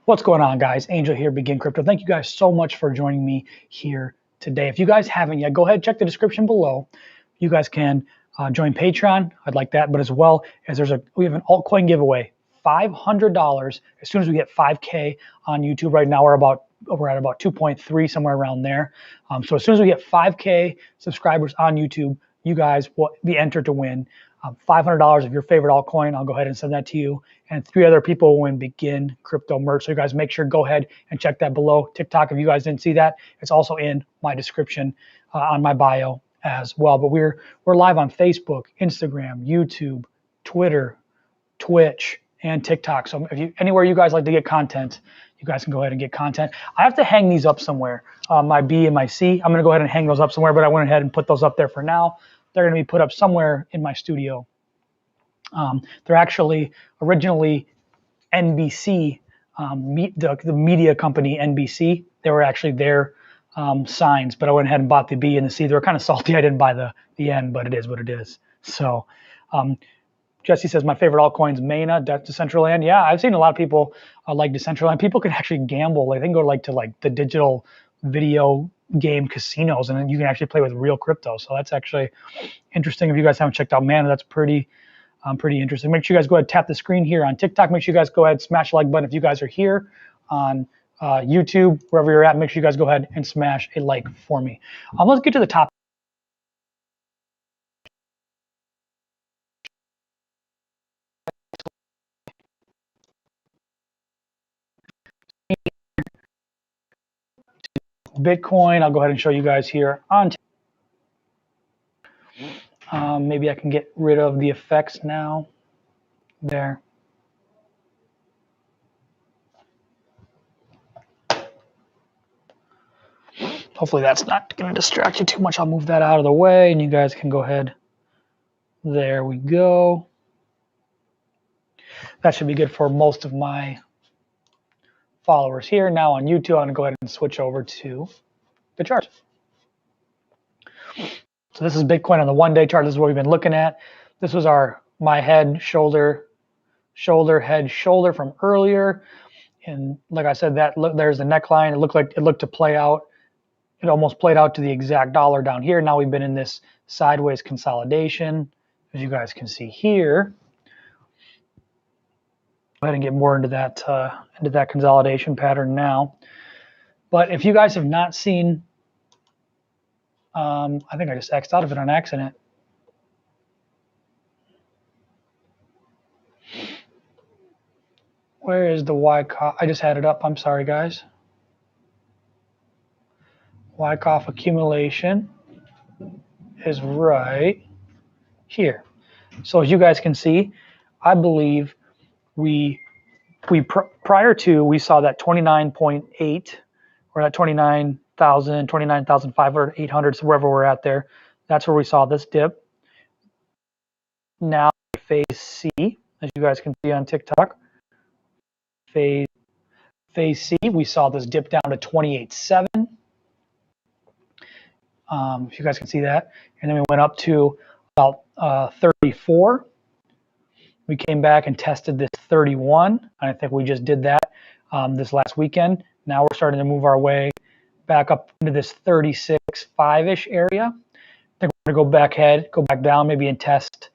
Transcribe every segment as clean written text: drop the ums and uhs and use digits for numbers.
What's going on, guys? Angel here, Begin Crypto. Thank you guys so much for joining me here today. If you guys haven't yet, go ahead and check the description below. You guys can join Patreon. I'd like that, but as well as we have an altcoin giveaway, $500 as soon as we get 5K on YouTube. Right now we're at about 2.3, somewhere around there. So as soon as we get 5K subscribers on YouTube, you guys will be entered to win $500 of your favorite altcoin. I'll go ahead and send that to you. And 3 other people will win Begin Crypto merch. So you guys make sure go ahead and check that below. TikTok, if you guys didn't see that, it's also in my description on my bio as well. But we're live on Facebook, Instagram, YouTube, Twitter, Twitch, and TikTok. So if anywhere you guys like to get content, you guys can go ahead and get content. I have to hang these up somewhere. My B and my C, I'm going to go ahead and hang those up somewhere, but I went ahead and put those up there for now. They're going to be put up somewhere in my studio. They're actually originally NBC, the media company NBC. They were actually their signs, but I went ahead and bought the B and the C. They were kind of salty I didn't buy the N, but it is what it is. So Jesse says, my favorite altcoin's Mana, Decentraland. Yeah, I've seen a lot of people like Decentraland. People can actually gamble. They can go to the digital video game casinos, and then you can actually play with real crypto. So that's actually interesting. If you guys haven't checked out Mana, that's pretty interesting. Make sure you guys go ahead and tap the screen here on TikTok. Make sure you guys go ahead and smash the like button. If you guys are here on YouTube, wherever you're at, make sure you guys go ahead and smash a like for me. Let's get to the top. Bitcoin, I'll go ahead and show you guys here on maybe I can get rid of the effects now. There. Hopefully that's not going to distract you too much. I'll move that out of the way and you guys can go ahead. There we go. That should be good for most of my followers here. Now on YouTube, I'm going to go ahead and switch over to the chart. So this is Bitcoin on the 1-day chart. This is what we've been looking at. This was my head, shoulder, head, shoulder from earlier. And like I said, there's the neckline. It looked to play out. It almost played out to the exact dollar down here. Now we've been in this sideways consolidation, as you guys can see here. Go ahead and get more into that consolidation pattern now. But if you guys have not seen, I think I just X'd out of it on accident. Where is the Wyckoff? I just had it up. I'm sorry, guys. Wyckoff accumulation is right here. So as you guys can see, I believe prior to we saw that 29.8 or that 29,000, 29,500, 800, so wherever we're at there. That's where we saw this dip. Now phase C, as you guys can see on TikTok, phase C, we saw this dip down to 28.7. If you guys can see that, and then we went up to about 34. We came back and tested this 31, and I think we just did that this last weekend. Now we're starting to move our way back up into this 36.5-ish area. I think we're going to go back down, maybe and test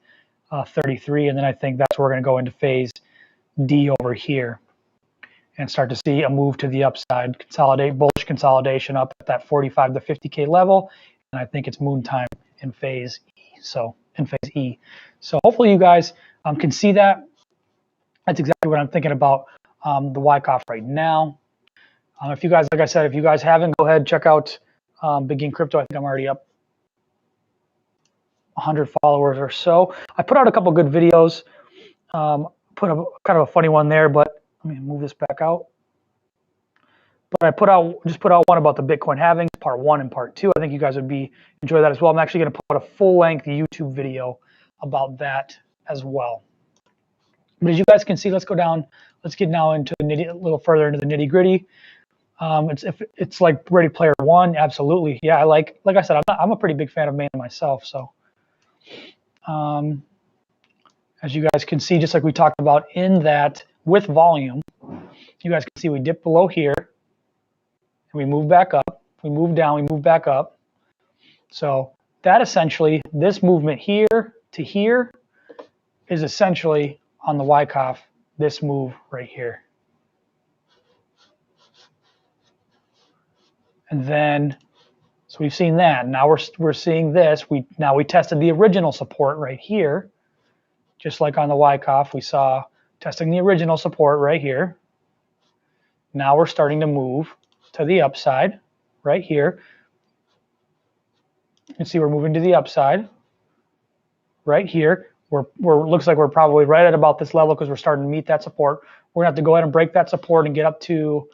33, and then I think that's where we're going to go into phase D over here and start to see a move to the upside, bullish consolidation up at that 45 to 50K level, and I think it's moon time in phase E. So hopefully you guys can see that. That's exactly what I'm thinking about the Wyckoff right now. If you guys, like I said, if you guys haven't, go ahead and check out Begin Crypto. I think I'm already up 100 followers or so. I put out a couple good videos. Put up kind of a funny one there, but let me move this back out. But I just put out one about the Bitcoin halving, part 1 and part 2. I think you guys would enjoy that as well. I'm actually going to put out a full-length YouTube video about that as well. But as you guys can see, let's go down. Let's get now into a little further into the nitty-gritty. It's like Ready Player One, absolutely. Yeah, like I said, I'm a pretty big fan of Mana myself. So, as you guys can see, just like we talked about in that with volume, you guys can see we dip below here, and we move back up. We move down, we move back up. So that essentially, this movement here to here is essentially on the Wyckoff, this move right here. And then, so we've seen that. Now we're seeing this. Now we tested the original support right here, just like on the Wyckoff. We saw testing the original support right here. Now we're starting to move to the upside right here. You can see we're moving to the upside right here. Looks like we're probably right at about this level because we're starting to meet that support. We're gonna have to go ahead and break that support and get up to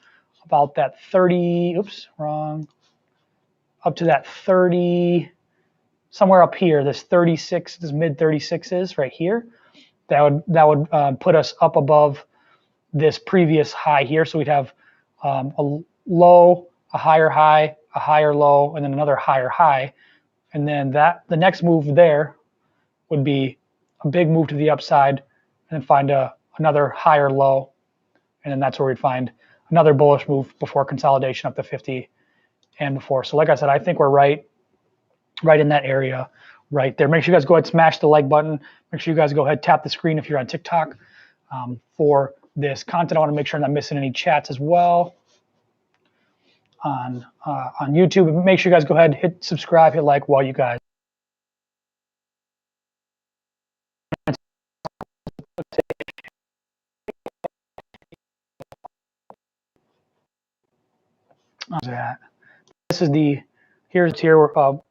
about that 30, oops, wrong. Up to that 30, somewhere up here, this 36, this mid 36s right here. That would put us up above this previous high here. So we'd have a low, a higher low, and then another higher high. And then the next move there would be a big move to the upside, and then find another higher low, and then that's where we'd find another bullish move before consolidation up to 50 and before. So like I said, I think we're right in that area right there. Make sure you guys go ahead and smash the like button. Make sure you guys go ahead, tap the screen if you're on TikTok for this content. I want to make sure I'm not missing any chats as well on YouTube. Make sure you guys go ahead, hit subscribe, hit like while you guys. This is here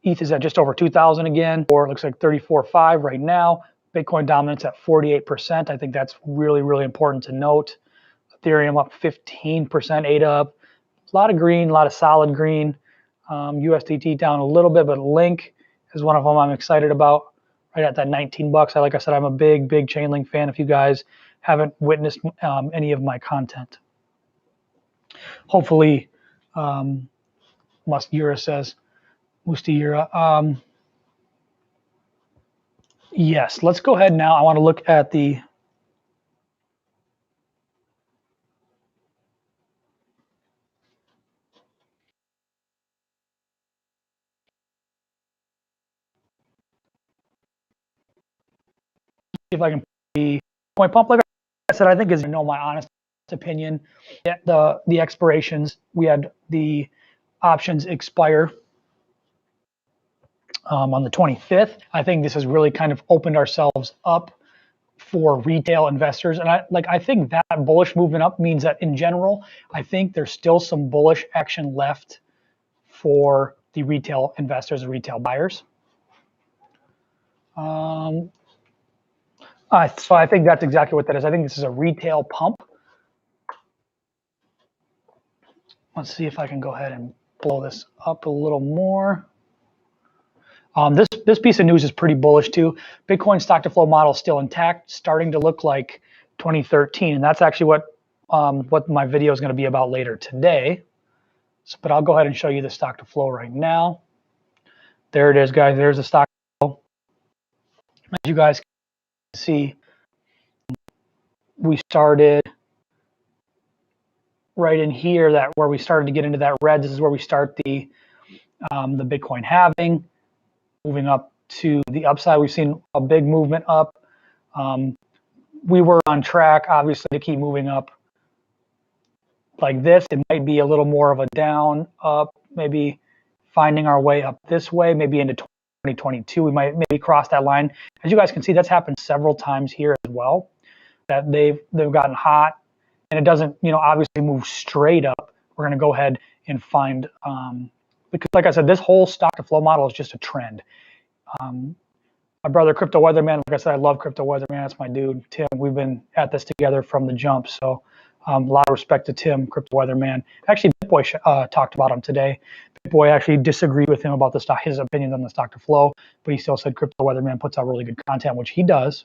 ETH is at just over 2,000 again, or it looks like 34.5 right now. Bitcoin dominance at 48%. I think that's really, really important to note. Ethereum up 15%, ADA up. A lot of green, a lot of solid green. USDT down a little bit, but Link is one of them I'm excited about, right at that 19 bucks. Like I said, I'm a big Chainlink fan if you guys haven't witnessed any of my content. Hopefully, Mustira says, Mustira. Yes, let's go ahead now. I want to look at the if I can the point pump. Like I said, I think is my honest opinion. The expirations, we had the options expire on the 25th. I think this has really kind of opened ourselves up for retail investors, and I think that bullish movement up means that in general, I think there's still some bullish action left for the retail investors and retail buyers. So I think that's exactly what that is. I think this is a retail pump. Let's see if I can go ahead and blow this up a little more. This piece of news is pretty bullish too. Bitcoin stock to flow model is still intact, starting to look like 2013, and that's actually what my video is going to be about later today. So, but I'll go ahead and show you the stock to flow right now. There it is, guys. There's the stock to flow. As you guys can see, we started right in here, where we started to get into that red. This is where we start the Bitcoin halving. Moving up to the upside, we've seen a big movement up. We were on track, obviously, to keep moving up like this. It might be a little more of a down, up, maybe finding our way up this way, maybe into 2022. We might maybe cross that line. As you guys can see, that's happened several times here as well, that they've gotten hot, and it doesn't, obviously move straight up. We're going to go ahead and find, because like I said, this whole stock to flow model is just a trend. My brother, Crypto Weatherman, like I said, I love Crypto Weatherman. That's my dude, Tim. We've been at this together from the jump. So a lot of respect to Tim, Crypto Weatherman. Actually, BitBoy talked about him today. BitBoy actually disagreed with him about the stock, his opinions on the stock to flow, but he still said Crypto Weatherman puts out really good content, which he does.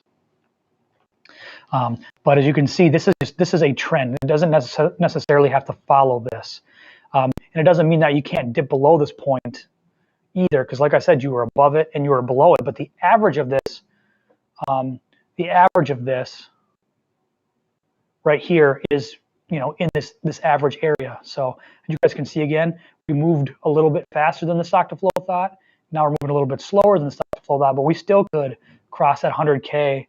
But as you can see, this is a trend. It doesn't necessarily have to follow this. And it doesn't mean that you can't dip below this point either, because like I said, you were above it and you were below it. But the average of this, right here is, in this average area. So you guys can see again, we moved a little bit faster than the stock to flow thought. Now we're moving a little bit slower than the stock to flow thought, but we still could cross that 100K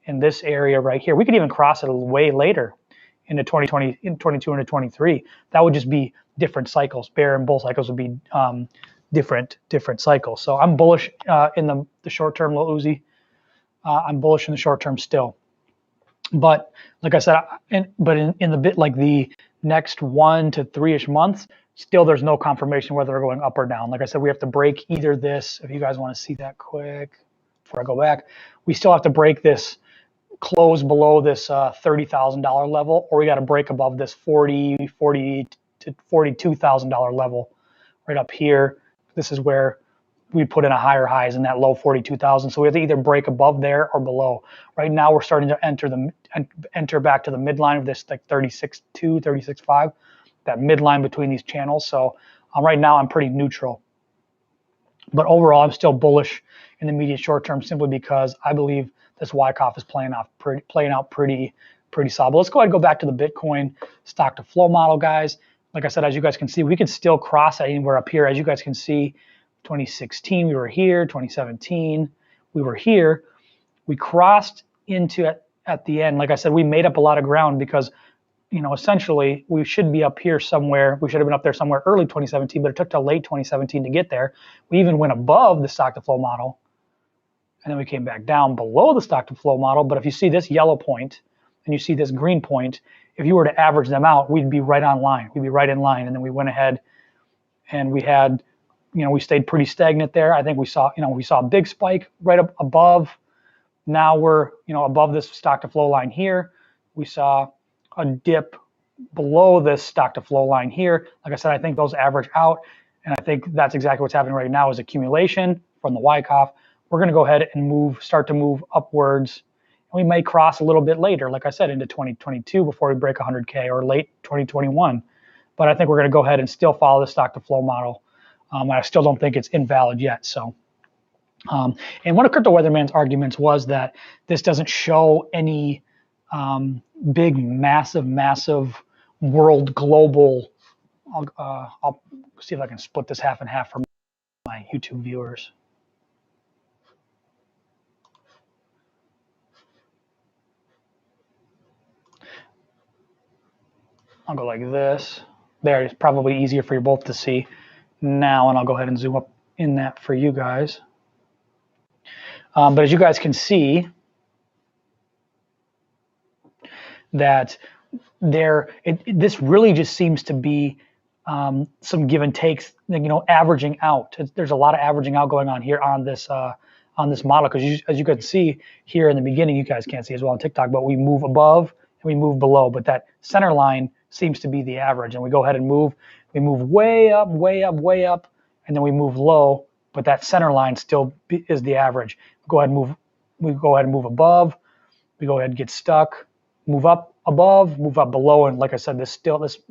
in this area right here. We could even cross it way later into 2020, in 22 into 23. That would just be different cycles. Bear and bull cycles would be different cycles. So I'm bullish in the short term, Lil Uzi. I'm bullish in the short term still. But like I said, in the bit like the next 1 to 3-ish months, still there's no confirmation whether they're going up or down. Like I said, we have to break either this. If you guys want to see that quick before I go back, we still have to break this, close below this $30,000 level, or we got to break above this $40 to $42,000 level right up here. This is where we put in a higher highs in that low 42,000. So we have to either break above there or below. Right now we're starting to enter back to the midline of this like 36.2, 36.5, that midline between these channels. So right now I'm pretty neutral. But overall, I'm still bullish in the immediate short term simply because I believe this Wyckoff is playing out pretty solid. Let's go ahead and go back to the Bitcoin stock to flow model, guys. Like I said, as you guys can see, we can still cross anywhere up here. As you guys can see, 2016 we were here, 2017 we were here. We crossed into it at the end. Like I said, we made up a lot of ground because essentially we should be up here somewhere. We should have been up there somewhere early 2017, but it took till late 2017 to get there. We even went above the stock to flow model, and then we came back down below the stock to flow model. But if you see this yellow point and you see this green point, if you were to average them out, we'd be right on line. We'd be right in line. And then we went ahead and we had, we stayed pretty stagnant there. I think we saw a big spike right up above. Now we're, above this stock to flow line here. We saw a dip below this stock to flow line here. Like I said, I think those average out. And I think that's exactly what's happening right now is accumulation from the Wyckoff. We're going to go ahead and start to move upwards. We may cross a little bit later, like I said, into 2022 before we break 100K, or late 2021. But I think we're going to go ahead and still follow the stock to flow model. I still don't think it's invalid yet. So, and one of Crypto Weatherman's arguments was that this doesn't show any big, massive world global. I'll see if I can split this half and half for my YouTube viewers. I'll go like this. There, it's probably easier for you both to see now, and I'll go ahead and zoom up in that for you guys. But as you guys can see, that this really just seems to be some give and takes, averaging out. There's a lot of averaging out going on here on this model, because as you can see here in the beginning, you guys can't see as well on TikTok, but we move above and we move below, but that center line seems to be the average, and we go ahead and move. We move way up, and then we move low, but that center line still is the average. We go ahead and move above. We go ahead and get stuck. Move up above, move up below, and like I said, this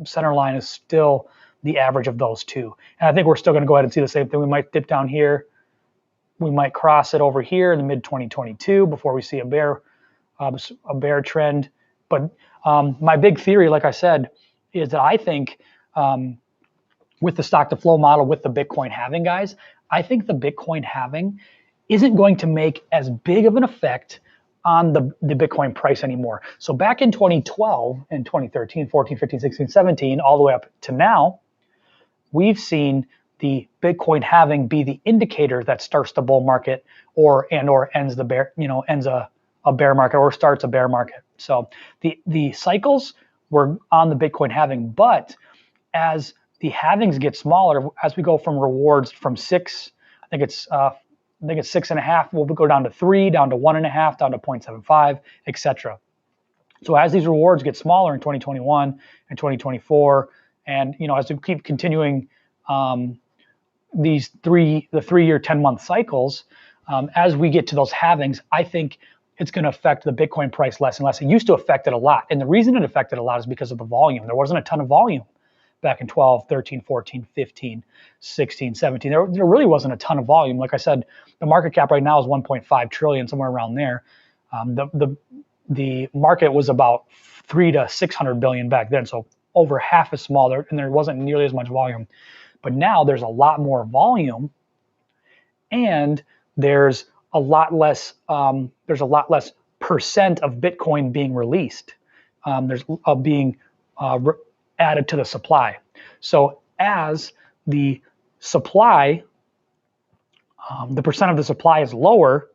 center line is still the average of those two. And I think we're still going to go ahead and see the same thing. We might dip down here. We might cross it over here in the mid 2022 before we see a bear trend. But my big theory, like I said, is that I think with the stock to flow model, with the Bitcoin halving, guys, I think the Bitcoin halving isn't going to make as big of an effect on the Bitcoin price anymore. So back in 2012 and 2013, 14, 15, 16, 17, all the way up to now, we've seen the Bitcoin halving be the indicator that starts the bull market or ends the bear, ends a bear market or starts a bear market. So the cycles were on the Bitcoin halving, but as the halvings get smaller, as we go from rewards from 6, I think it's 6.5, we'll go down to 3, down to 1.5, down to 0.75, etc. So as these rewards get smaller in 2021 and 2024, and as we keep continuing the 3-year, 10-month cycles, as we get to those halvings, I think it's going to affect the Bitcoin price less and less. It used to affect it a lot, and the reason it affected a lot is because of the volume. There wasn't a ton of volume back in 12, 13, 14, 15, 16, 17. There really wasn't a ton of volume. Like I said, the market cap right now is 1.5 trillion, somewhere around there. The market was about 3 to 600 billion back then. So over half as smaller, and there wasn't nearly as much volume. But now there's a lot more volume, and there's a lot less percent of Bitcoin being released. There's being added to the supply. So as the supply, the percent of the supply is lower,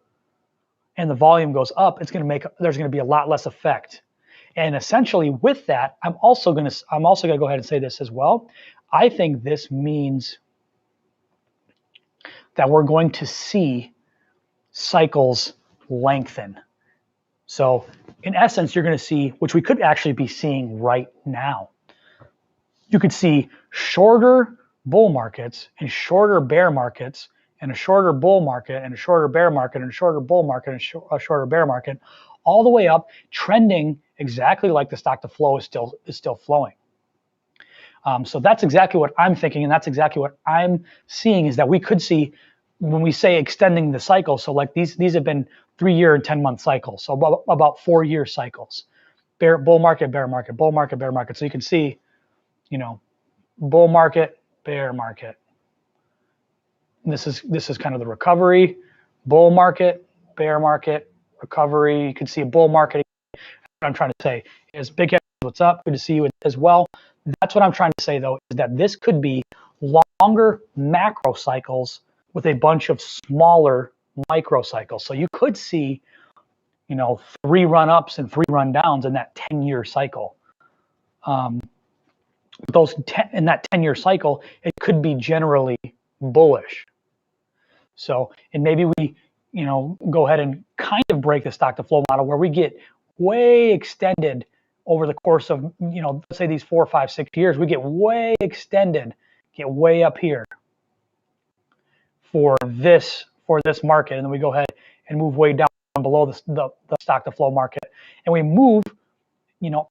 and the volume goes up, there's going to be a lot less effect. And essentially, with that, I'm also going to go ahead and say this as well. I think this means that we're going to see cycles lengthen. So in essence, you're going to see, which we could actually be seeing right now. You could see shorter bull markets and shorter bear markets, and a shorter bull market and a shorter bear market and a shorter bull market and a shorter bear market, all the way up, trending exactly like the stock to flow is still flowing. So that's exactly what I'm thinking, and that's exactly what I'm seeing, is that we could see, when we say extending the cycle, so like these have been 3-year and 10-month cycles, so about 4-year cycles. Bull market, bear market, bull market, bear market. So you can see, bull market, bear market. And this is kind of the recovery, bull market, bear market, recovery. You can see a bull market. What I'm trying to say is, Big Head, what's up? Good to see you as well. That's what I'm trying to say, though, is that this could be longer macro cycles with a bunch of smaller micro cycles. So you could see, 3 run-ups and 3 run-downs in that 10-year cycle. In that 10-year cycle, it could be generally bullish. So, and maybe we, go ahead and kind of break the stock to flow model where we get way extended over the course of, let's say these 4, 5, 6 years, we get way extended, get way up here for this market, and then we go ahead and move way down below the stock to flow market, and we move,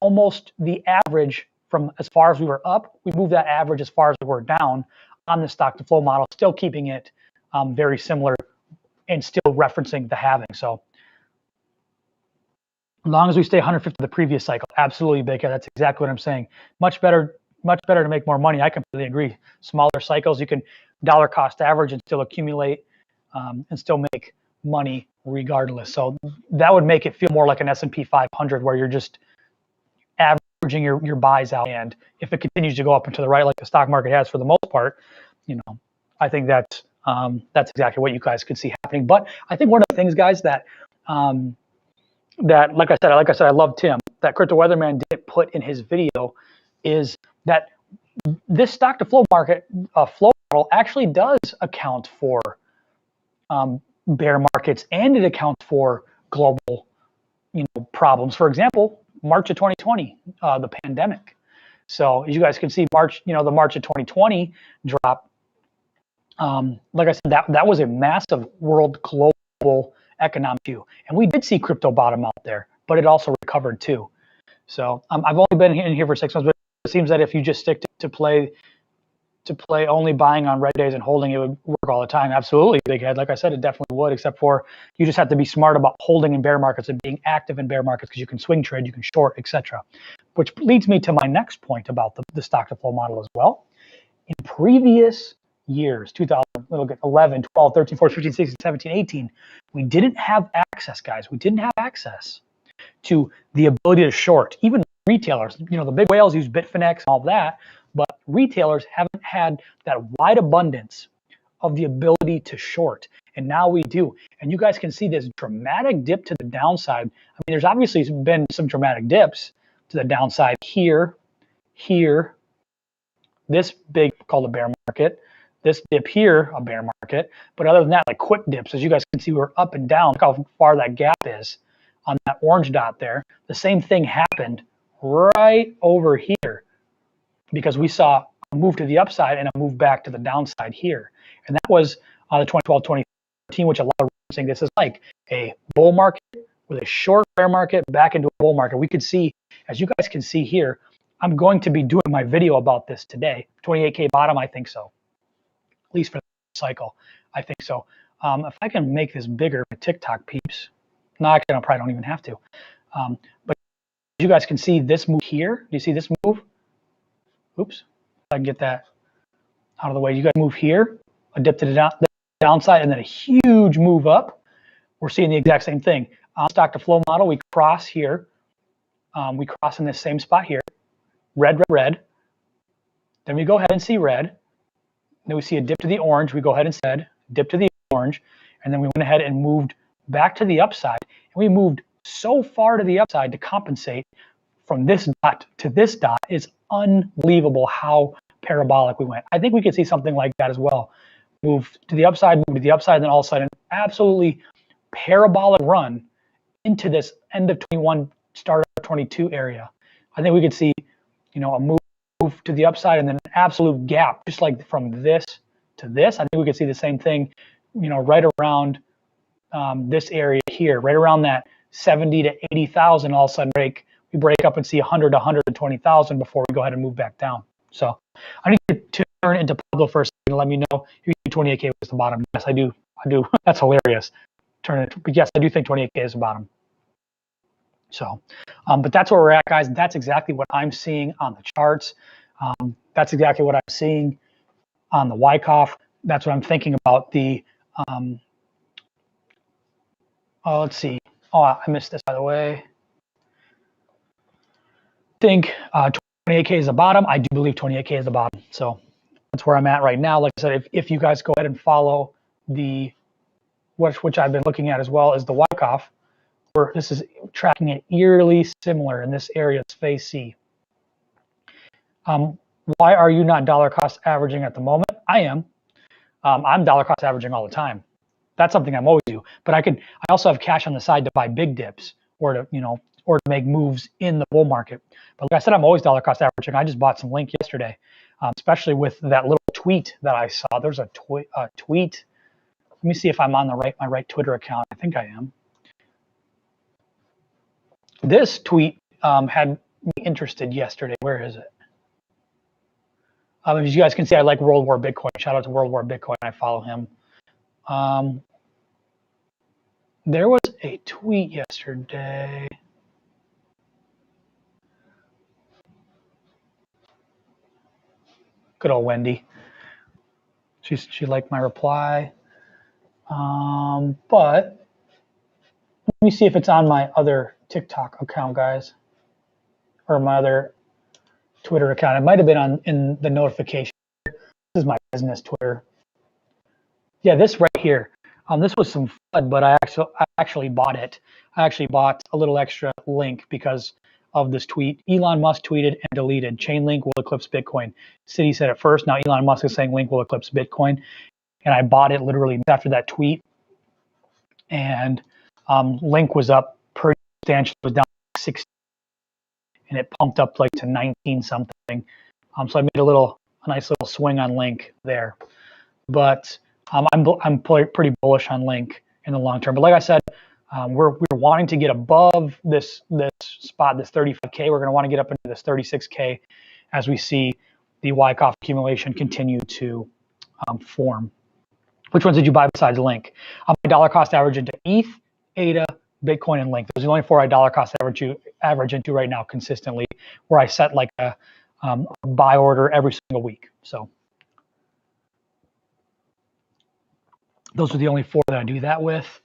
almost the average from as far as we were up, we move that average as far as we were down on the stock to flow model, still keeping it very similar and still referencing the halving. So as long as we stay 150 the previous cycle, absolutely, Baker. That's exactly what I'm saying. Much better to make more money. I completely agree. Smaller cycles, you can dollar cost average and still accumulate and still make money regardless. So that would make it feel more like an S&P 500 where you're just averaging your buys out. And if it continues to go up and to the right, like the stock market has for the most part, I think that's exactly what you guys could see happening. But I think one of the things, guys, that like I said, I love Tim, that Crypto Weatherman didn't put in his video, is that this stock to flow market flow model actually does account for bear markets, and it accounts for global problems. For example, March of 2020, the pandemic. So as you guys can see, the March of 2020 drop. Like I said, that was a massive world global economic view, and we did see crypto bottom out there, but it also recovered too. So I've only been in here for 6 months, but it seems that if you just stick to play only buying on red days and holding, it would work all the time. Absolutely, Big Head. Like I said, it definitely would, except for you just have to be smart about holding in bear markets and being active in bear markets, because you can swing trade, you can short, etc. Which leads me to my next point about the stock to flow model as well. In previous years, 2011, 12, 13, 14, 15, 16, 17, 18, we didn't have access, guys. We didn't have access to the ability to short. Even retailers, the big whales use Bitfinex and all that, but retailers haven't had that wide abundance of the ability to short. And now we do. And you guys can see this dramatic dip to the downside. I mean, there's obviously been some dramatic dips to the downside here, this big called a bear market, this dip here, a bear market. But other than that, like quick dips, as you guys can see, we're up and down. Look how far that gap is on that orange dot there. The same thing happened right over here, because we saw a move to the upside and a move back to the downside here. And that was the 2012, 2013, which a lot of people are saying this is like a bull market with a short bear market back into a bull market. We could see, as you guys can see here, I'm going to be doing my video about this today. 28K bottom, I think so. At least for the cycle, I think so. If I can make this bigger for TikTok peeps, no, I probably don't even have to. But you guys can see this move here. Do you see this move? Oops, I can get that out of the way. You guys move here, a dip to the downside, and then a huge move up. We're seeing the exact same thing. On stock to flow model, we cross here. We cross in this same spot here. Red, red, red. Then we go ahead and see red. Then we see a dip to the orange. We go ahead and said dip to the orange. And then we went ahead and moved back to the upside. And we moved so far to the upside to compensate from this dot to this dot. It's unbelievable how parabolic we went. I think we could see something like that as well. Move to the upside, move to the upside, then all of a sudden, absolutely parabolic run into this end of 21, start of 22 area. I think we could see, you know, a move to the upside and then an absolute gap, just like from this to this. I think we could see the same thing, you know, right around this area here, right around that 70 to 80,000. All of a sudden, we break up and see 100 to 120,000 before we go ahead and move back down. So I need to turn into Pablo for a second and let me know if 28K was the bottom. Yes, I do. That's hilarious. Turn it. But yes, I do think 28K is the bottom. So, but that's where we're at, guys. That's exactly what I'm seeing on the charts. That's exactly what I'm seeing on the Wyckoff. That's what I'm thinking about the, oh, let's see. Oh, I missed this, by the way. I think 28K is the bottom. I do believe 28K is the bottom. So that's where I'm at right now. Like I said, if you guys go ahead and follow the, which I've been looking at as well, is the Wyckoff, where this is tracking it eerily similar in this area, it's phase C. Why are you not dollar cost averaging at the moment? I am. I'm dollar cost averaging all the time. That's something I'm always do. But I also have cash on the side to buy big dips or to, you know, or to make moves in the bull market. But like I said, I'm always dollar cost averaging. I just bought some Link yesterday, especially with that little tweet that I saw. There's a tweet. Let me see if I'm on my right Twitter account. I think I am. This tweet had me interested yesterday. Where is it? As you guys can see, I like World War Bitcoin. Shout out to World War Bitcoin. I follow him. There was a tweet yesterday. Good old Wendy. She liked my reply. But let me see if it's on my other TikTok account, guys, or my other Twitter account. It might have been in the notification. This is my business Twitter. Yeah, this right here. This was some FUD, but I actually bought it. I actually bought a little extra link because of this tweet. Elon Musk tweeted and deleted. Chainlink will eclipse Bitcoin. Citi said it first. Now Elon Musk is saying Link will eclipse Bitcoin. And I bought it literally after that tweet. And Link was up pretty substantially. It was down to 60. And it pumped up like to 19 something. So I made a nice little swing on Link there. But I'm pretty bullish on Link in the long term. But like I said, we're wanting to get above this spot, this 35K. We're going to want to get up into this 36K as we see the Wyckoff accumulation continue to form. Which ones did you buy besides Link? My dollar cost average into ETH, ADA, Bitcoin, and Link. Those are the only four I dollar cost average into right now consistently, where I set like a buy order every single week. So those are the only four that I do that with.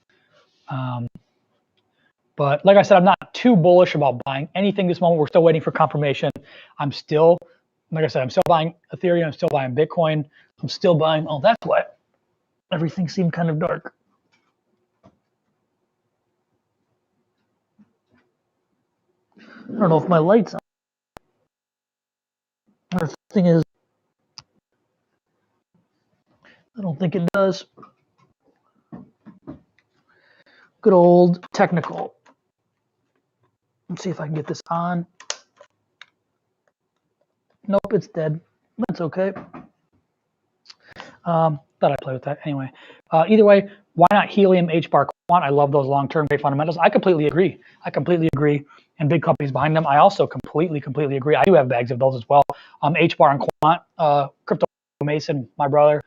But like I said, I'm not too bullish about buying anything this moment. We're still waiting for confirmation. I'm still buying Ethereum. I'm still buying Bitcoin. I'm still buying, oh, that's why everything seemed kind of dark. I don't know if my light's on. The thing is, I don't think it does. Good old technical. Let's see if I can get this on. Nope, it's dead. That's okay. Thought I'd play with that anyway. Either way, why not Helium, HBAR, Quant? I love those long-term great fundamentals. I completely agree. And big companies behind them. I also completely agree. I do have bags of those as well. HBAR and Quant, Crypto Mason, my brother,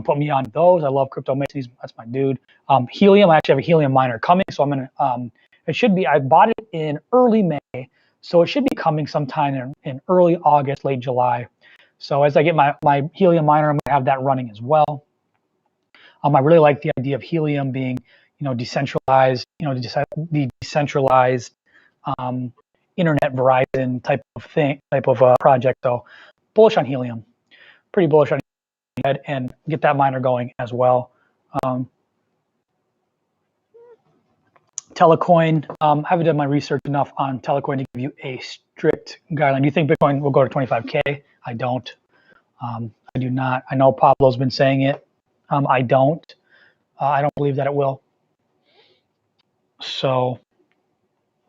put me on those. I love Crypto Mason. That's my dude. Helium, I actually have a Helium miner coming, so I'm gonna. It should be. I bought it in early May, So it should be coming sometime in early August, late July. So as I get my Helium miner, I'm going to have that running as well. I really like the idea of Helium being, decentralized, the decentralized internet Verizon type of project. So bullish on Helium, pretty bullish on Helium, and get that miner going as well. Telecoin, I haven't done my research enough on Telecoin to give you a strict guideline. Do you think Bitcoin will go to 25K? I don't. I do not. I know Pablo's been saying it. I don't. I don't believe that it will. So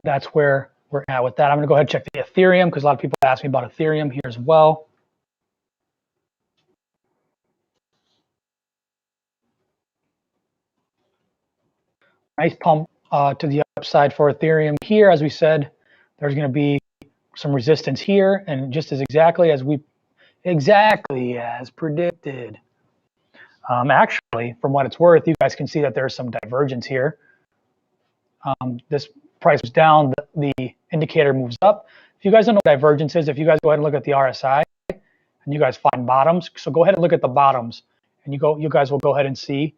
that's where we're at with that. I'm going to go ahead and check the Ethereum because a lot of people ask me about Ethereum here as well. Nice pump to the upside for Ethereum here. As we said, there's going to be some resistance here, and just as exactly as predicted. Actually, from what it's worth, you guys can see that there's some divergence here. This price was down, the indicator moves up. If you guys don't know what divergence is, if you guys go ahead and look at the RSI, and you guys find bottoms, so go ahead and look at the bottoms, and you guys will go ahead and see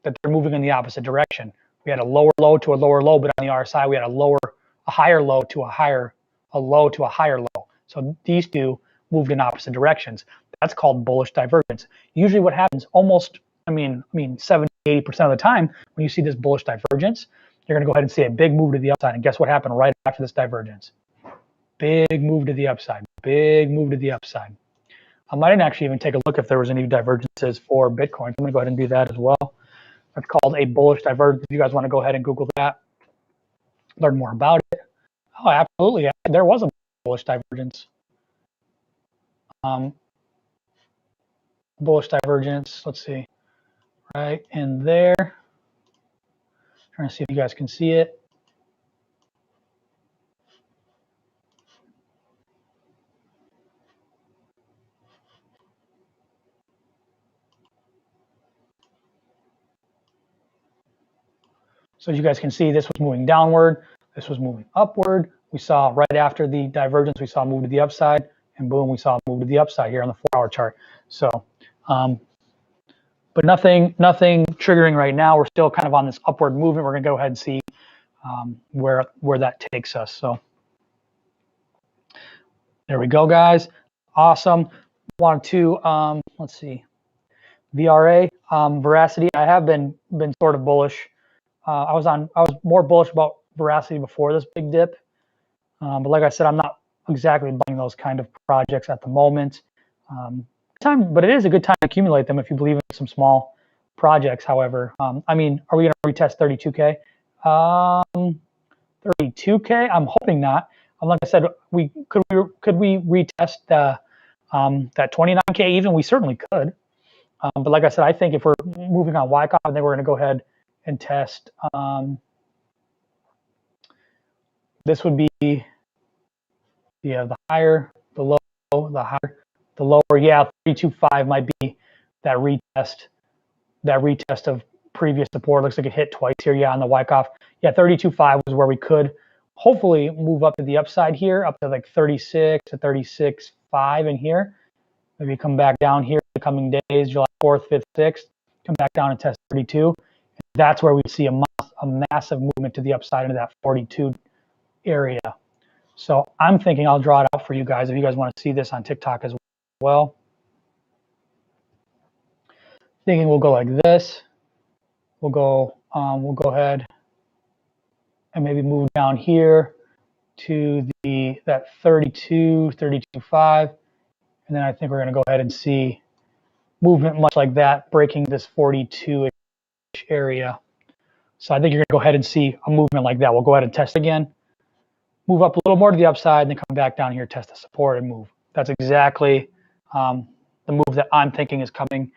that they're moving in the opposite direction. We had a lower low to a lower low, but on the RSI, we had a higher low to a low to a higher low. So these two moved in opposite directions. That's called bullish divergence. Usually what happens 70, 80% of the time when you see this bullish divergence, you're going to go ahead and see a big move to the upside. And guess what happened right after this divergence? Big move to the upside. Big move to the upside. I didn't actually even take a look if there was any divergences for Bitcoin. I'm going to go ahead and do that as well. That's called a bullish divergence. If you guys want to go ahead and Google that, learn more about it. Oh, absolutely. There was a bullish divergence. Bullish divergence. Let's see. Right in there. Trying to see if you guys can see it. So as you guys can see, this was moving downward. This was moving upward. We saw right after the divergence, we saw a move to the upside, and boom, we saw a move to the upside here on the 4-hour chart. So, but nothing triggering right now. We're still kind of on this upward movement. We're going to go ahead and see where that takes us. So there we go, guys. Awesome. Wanted to let's see, VRA, Veracity. I have been sort of bullish. I was more bullish about Veracity before this big dip, but like I said, I'm not exactly buying those kind of projects at the moment. But it is a good time to accumulate them if you believe in some small projects. However, are we going to retest 32K? 32K? I'm hoping not. Like I said, could we retest that 29K even? We certainly could. But like I said, I think if we're moving on Wyckoff, then we're going to go ahead and test. This would be, the higher, the low, the higher, the lower. Yeah, 32.5 might be that retest of previous support. Looks like it hit twice here. Yeah, on the Wyckoff. Yeah, 32.5 was where we could hopefully move up to the upside here, up to like 36 to 36.5 in here. Maybe come back down here in the coming days, July 4th, 5th, 6th, come back down and test 32. That's where we see a massive movement to the upside into that 42 area. So I'm thinking I'll draw it out for you guys if you guys want to see this on TikTok as well. Thinking we'll go like this. We'll go ahead and maybe move down here to that 32, 32.5. And then I think we're going to go ahead and see movement much like that, breaking this 42-ish area. So I think you're going to go ahead and see a movement like that. We'll go ahead and test again, move up a little more to the upside, and then come back down here, test the support, and move. That's exactly the move that I'm thinking is coming.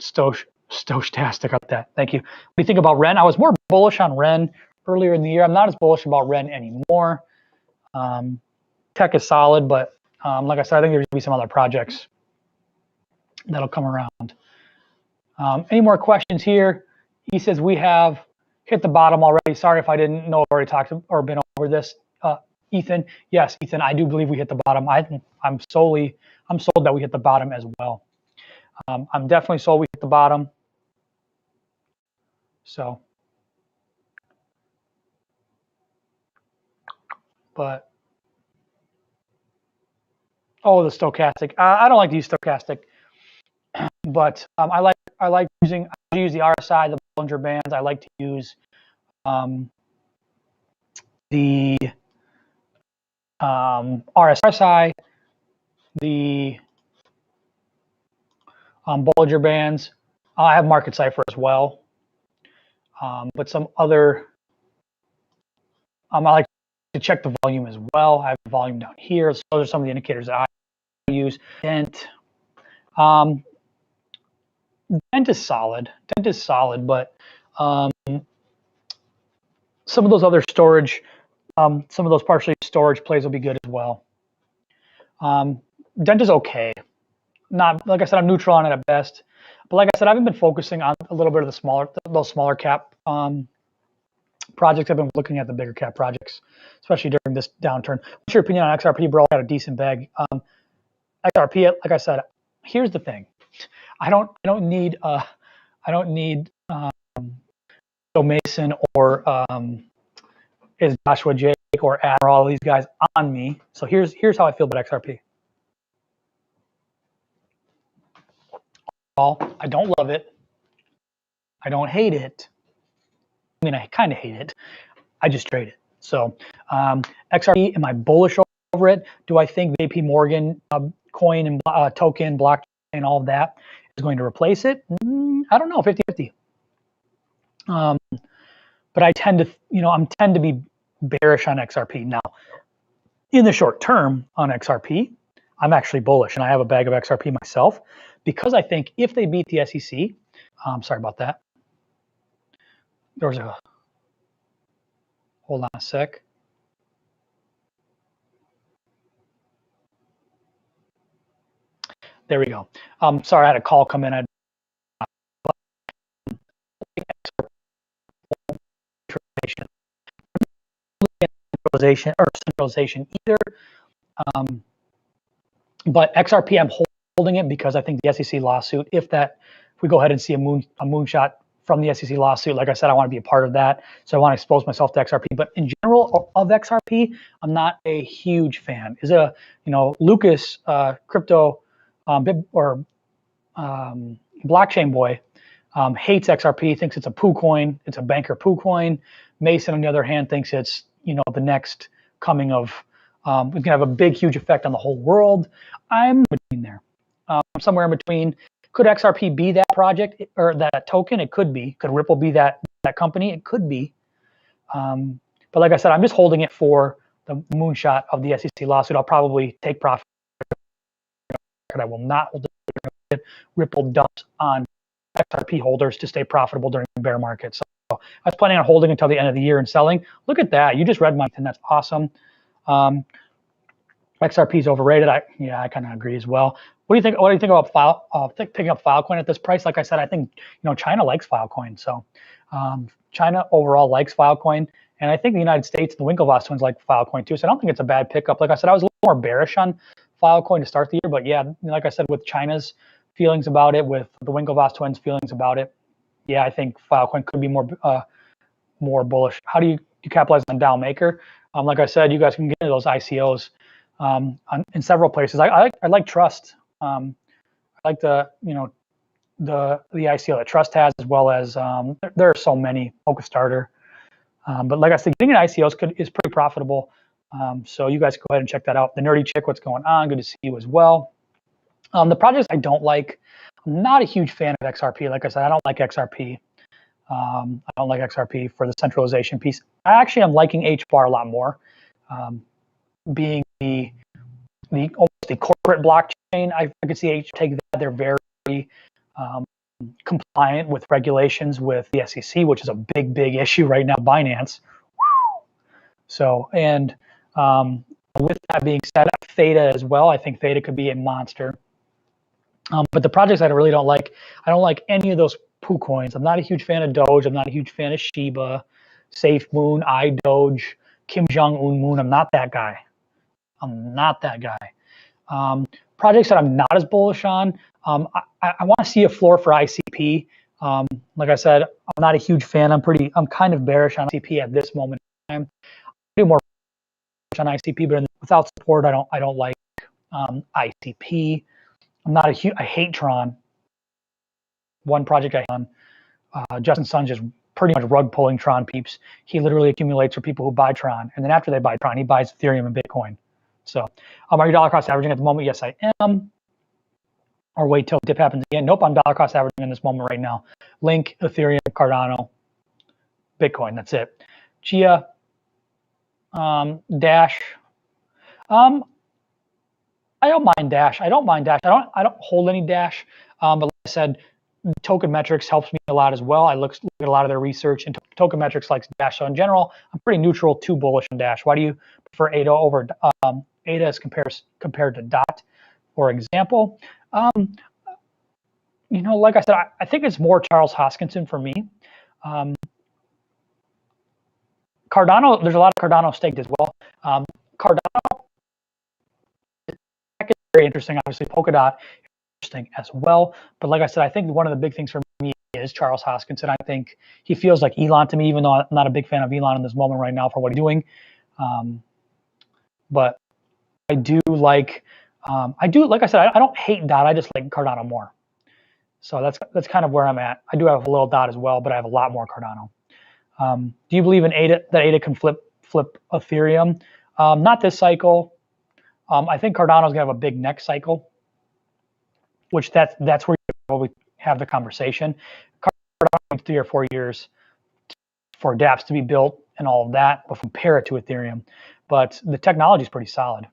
Stochastic up that. Thank you. What do you think about Ren? I was more bullish on Ren earlier in the year. I'm not as bullish about Ren anymore. Tech is solid, but like I said, I think there's going to be some other projects that'll come around. Any more questions here? He says we have hit the bottom already. Sorry if I didn't know I've already talked or been over this. Ethan, yes, Ethan, I do believe we hit the bottom. I'm sold that we hit the bottom as well. I'm definitely sold we hit the bottom. So, but oh, the stochastic. I don't like to use stochastic, but I like using the RSI, the Bollinger Bands. I like to use the RSI, the Bollinger Bands. I have MarketCipher as well, but some other. I like to check the volume as well. I have the volume down here. So those are some of the indicators that I use. Dent. Dent is solid. But some of those other storage, some of those partially storage plays will be good as well. Dent is okay. Not, like I said, I'm neutral on it at best. But like I said, I haven't been focusing on a little bit of those smaller cap projects. I've been looking at the bigger cap projects, especially during this downturn. What's your opinion on XRP, bro? I got a decent bag. XRP, like I said, here's the thing. I don't need Joe Mason or is Joshua Jake or Admiral, all these guys on me. So here's how I feel about XRP. I don't love it. I don't hate it. I mean, I kind of hate it. I just trade it. So XRP, am I bullish over it? Do I think JP Morgan coin and token, blockchain, all of that is going to replace it? I don't know, 50-50. But I tend to be bearish on XRP. Now, in the short term on XRP, I'm actually bullish, and I have a bag of XRP myself because I think if they beat the SEC, sorry about that. There was a, hold on a sec. There we go. Sorry, I had a call come in. Centralization either. But XRP, I'm holding it because I think the SEC lawsuit, if we go ahead and see a moonshot from the SEC lawsuit, like I said, I want to be a part of that. So I want to expose myself to XRP. But in general of XRP, I'm not a huge fan. Is a Lucas crypto or blockchain boy hates XRP, thinks it's a poo coin, it's a banker poo coin. Mason, on the other hand, thinks it's the next coming of it's going to have a big, huge effect on the whole world. I'm between there. I'm somewhere in between. Could XRP be that project or that token? It could be. Could Ripple be that company? It could be. But like I said, I'm just holding it for the moonshot of the SEC lawsuit. I'll probably take profit. I will not hold it. Ripple dumps on XRP holders to stay profitable during the bear market. So I was planning on holding until the end of the year and selling. Look at that. You just read my thing. That's awesome. XRP is overrated. I kind of agree as well. What do you think? What do you think about picking up Filecoin at this price? Like I said, I think China likes Filecoin. So China overall likes Filecoin, and I think the United States, the Wyckoff twins like Filecoin too. So I don't think it's a bad pickup. Like I said, I was a little more bearish on Filecoin to start the year, but yeah, like I said, with China's feelings about it, with the Wyckoff twins' feelings about it, yeah, I think Filecoin could be more bullish. How do you capitalize on DAO Maker? Like I said, you guys can get into those ICOs in several places. I like Trust. I like the ICO that Trust has, as well as there are so many. Focus Starter. But like I said, getting an ICOs is pretty profitable. So you guys go ahead and check that out. The Nerdy Chick, what's going on? Good to see you as well. The projects I don't like, I'm not a huge fan of XRP. Like I said, I don't like XRP. I don't like XRP for the centralization piece. I actually am liking HBAR a lot more, being almost the corporate blockchain. I could see take that. They're very compliant with regulations with the SEC, which is a big issue right now. Binance. So, and with that being said, Theta as well. I think Theta could be a monster. But the projects I really don't like, I don't like any of those poo coins. I'm not a huge fan of Doge. I'm not a huge fan of Shiba, SafeMoon, iDoge, Kim Jong-un Moon. I'm not that guy. I'm not that guy. Projects that I'm not as bullish on, I want to see a floor for ICP. Like I said, I'm not a huge fan. I'm kind of bearish on ICP at this moment in time. I do more on ICP, but without support, I don't like ICP. I'm not a huge. I hate Tron. One project I on Justin Sun just pretty much rug pulling Tron peeps. He literally accumulates for people who buy Tron, and then after they buy Tron, he buys Ethereum and Bitcoin. So, are you dollar cost averaging at the moment? Yes, I am. Or wait till dip happens again. Nope, I'm dollar cost averaging in this moment right now. Link, Ethereum, Cardano, Bitcoin. That's it. Chia, Dash. I don't mind Dash. I don't don't hold any Dash. But like I said, TokenMetrics helps me a lot as well. I look at a lot of their research, and TokenMetrics likes Dash. So in general, I'm pretty neutral to bullish on Dash. Why do you prefer ADA over ADA as compared to DOT, for example? Like I said, I think it's more Charles Hoskinson for me. Cardano, there's a lot of Cardano staked as well. Cardano is very interesting. Obviously, Polkadot interesting as well. But like I said, I think one of the big things for me is Charles Hoskinson. I think he feels like Elon to me, even though I'm not a big fan of Elon in this moment right now for what he's doing. But I do like I said, I don't hate DOT. I just like Cardano more. So that's kind of where I'm at. I do have a little DOT as well, but I have a lot more Cardano. Do you believe in ADA, that ADA can flip Ethereum? Not this cycle. I think Cardano's gonna have a big next cycle, which that's where you probably have the conversation. Cardano 3 or 4 years for dApps to be built and all of that, but compare it to Ethereum. But the technology is pretty solid.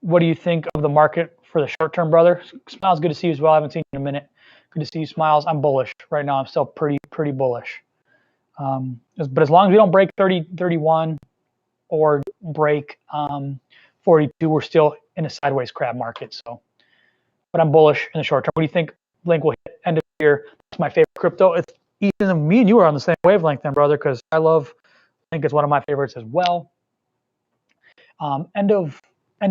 What do you think of the market for the short term, brother? Smiles, good to see you as well. I haven't seen you in a minute. Good to see you, Smiles. I'm bullish right now. I'm still pretty bullish. But as long as we don't break 31 or break 42, we're still in a sideways crab market. So, but I'm bullish in the short term. What do you think Link will hit end of year? It's my favorite crypto. It's Ethan, me and you are on the same wavelength then, brother, because I love Link. It's one of my favorites as well. End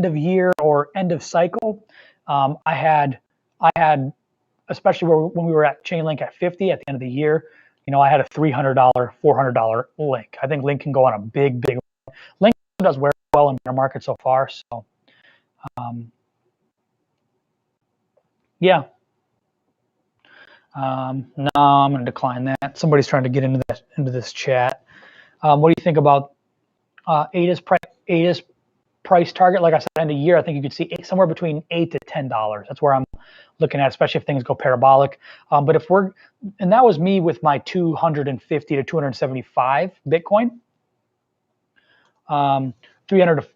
of year or end of cycle. I had especially when we were at Chainlink at 50 at the end of the year. I had a $300, $400 Link. I think Link can go on a big. Link does very well in the market so far. So, yeah. No, I'm going to decline that. Somebody's trying to get into this chat. What do you think about ADA's price target? Like I said, end of year, I think you could see somewhere between $8 to $10. That's where I'm looking at, especially if things go parabolic. But and that was me with my 250 to 275 Bitcoin, 300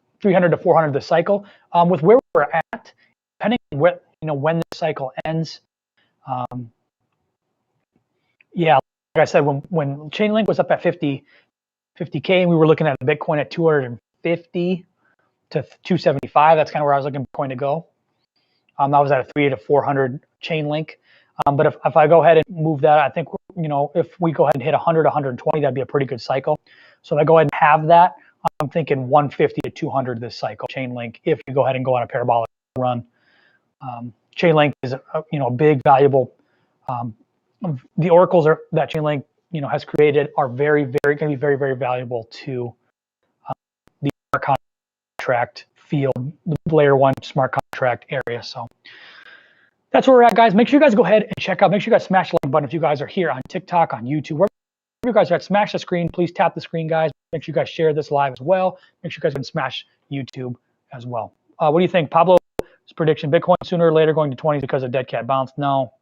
to 400 this cycle. With where we're at, depending on when the cycle ends. Yeah, like I said, when Chainlink was up at 50K, and we were looking at Bitcoin at 250 to 275, that's kind of where I was looking for Bitcoin to go. I was at a 300 to 400 Chainlink. But if I go ahead and move that, I think, if we go ahead and hit 100, 120, that'd be a pretty good cycle. So if I go ahead and have that, I'm thinking 150 to 200 this cycle, Chainlink, if you go ahead and go on a parabolic run. Chainlink is a big, valuable, the oracles that Chainlink, has created are going to be very, very valuable to the smart contract field, the layer 1 smart contract area. So that's where we're at, guys. Make sure you guys go ahead and check out. Make sure you guys smash the like button if you guys are here on TikTok, on YouTube, wherever you guys are at. Smash the screen. Please tap the screen, guys. Make sure you guys share this live as well. Make sure you guys can smash YouTube as well. What do you think, Pablo's prediction? Bitcoin sooner or later going to 20s because of dead cat bounce? No.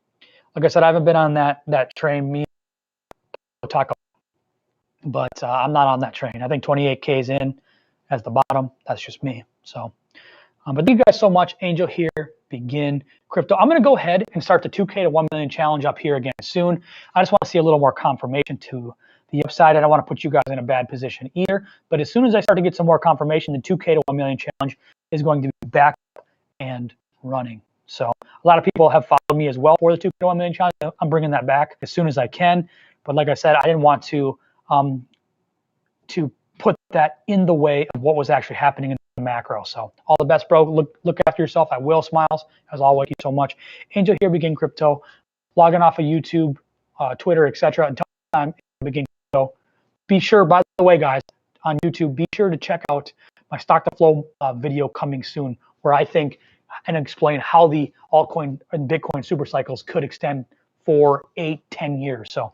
Like I said, I haven't been on that train. Me, talk, but I'm not on that train. I think 28K is in as the bottom. That's just me. So, but thank you guys so much. Angel here, begin crypto. I'm going to go ahead and start the 2K to 1 million challenge up here again soon. I just want to see a little more confirmation to the upside. I don't want to put you guys in a bad position either. But as soon as I start to get some more confirmation, the 2K to 1 million challenge is going to be back and running. So a lot of people have followed me as well for the 2K to 1 million challenge. I'm bringing that back as soon as I can. But like I said, I didn't want to put that in the way of what was actually happening in the macro. So all the best, bro. Look after yourself. I will smiles as always. Thank you so much. Angel here, Begin Crypto. Logging off of YouTube, Twitter, etc. Until time, Begin Crypto. Be sure, by the way, guys, on YouTube, be sure to check out my stock to flow video coming soon, where I think and explain how the altcoin and Bitcoin super cycles could extend for 8-10 years. So